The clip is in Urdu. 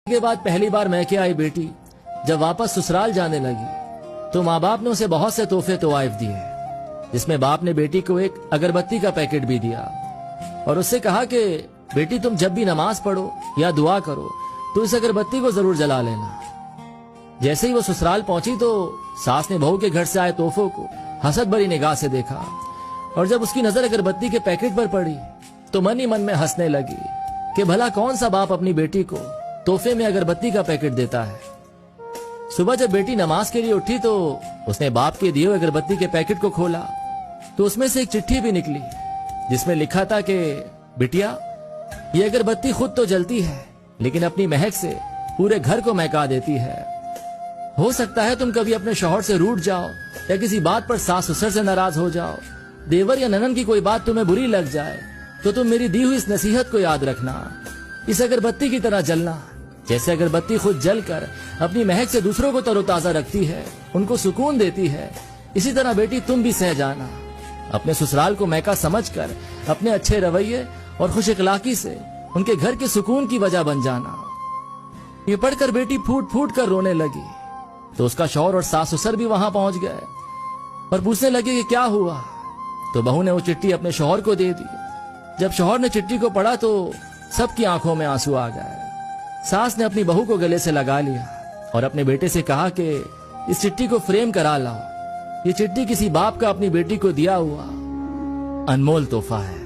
کے بعد پہلی بار میکے آئی بیٹی جب واپس سسرال جانے لگی تو ماں باپ نے اسے بہت سے تحفے طوائف دیے، جس میں باپ نے بیٹی کو ایک اگربتی کا پیکٹ بھی دیا اور اس سے کہا کہ بیٹی تم جب بھی نماز پڑھو یا دعا کرو تو اس اگربتی کو ضرور جلا لینا۔ جیسے ہی وہ سسرال پہنچی تو ساس نے بہو کے گھر سے آئے تحفوں کو حسد بھری نگاہ سے دیکھا، اور جب اس کی نظر اگربتی کے پیکٹ پر پڑی تو من ہی من میں ہنسنے لگی کہ بھلا کون سا باپ اپنی بیٹی کو تحفے میں اگربتی کا پیکٹ دیتا ہے۔ صبح جب بیٹی نماز کے لیے اٹھی تو اس نے باپ کے دیے ہوئے اگربتی کے پیکٹ کو کھولا تو اس میں سے ایک چٹھی بھی نکلی جس میں لکھا تھا کہ بیٹیا، یہ اگربتی خود تو جلتی ہے لیکن اپنی مہک سے پورے گھر کو مہکا دیتی ہے۔ ہو سکتا ہے تم کبھی اپنے شوہر سے روٹھ جاؤ یا کسی بات پر ساس سسر سے ناراض ہو جاؤ، دیور یا ننن کی کوئی بات تمہیں بری لگ جائے تو تم میری دی ہوئی اس نصیحت کو یاد رکھنا، اس اگربتی کی طرح جلنا۔ جیسے اگربتی خود جل کر اپنی مہک سے دوسروں کو تر و تازہ رکھتی ہے، ان کو سکون دیتی ہے، اسی طرح بیٹی تم بھی سہ جانا، اپنے سسرال کو میکا سمجھ کر اپنے اچھے رویے اور خوش اخلاقی سے ان کے گھر کے سکون کی وجہ بن جانا۔ یہ پڑھ کر بیٹی پھوٹ پھوٹ کر رونے لگی تو اس کا شوہر اور ساس سسر بھی وہاں پہنچ گئے اور پوچھنے لگے کہ کیا ہوا، تو بہو نے وہ چٹھی اپنے شوہر کو دے دی۔ جب شوہر نے چٹھی کو پڑھا تو سب کی آنکھوں میں آنسو آ گئے۔ ساس نے اپنی بہو کو گلے سے لگا لیا اور اپنے بیٹے سے کہا کہ اس چٹھی کو فریم کرا لاؤ، یہ چٹھی کسی باپ کا اپنی بیٹی کو دیا ہوا انمول تحفہ ہے۔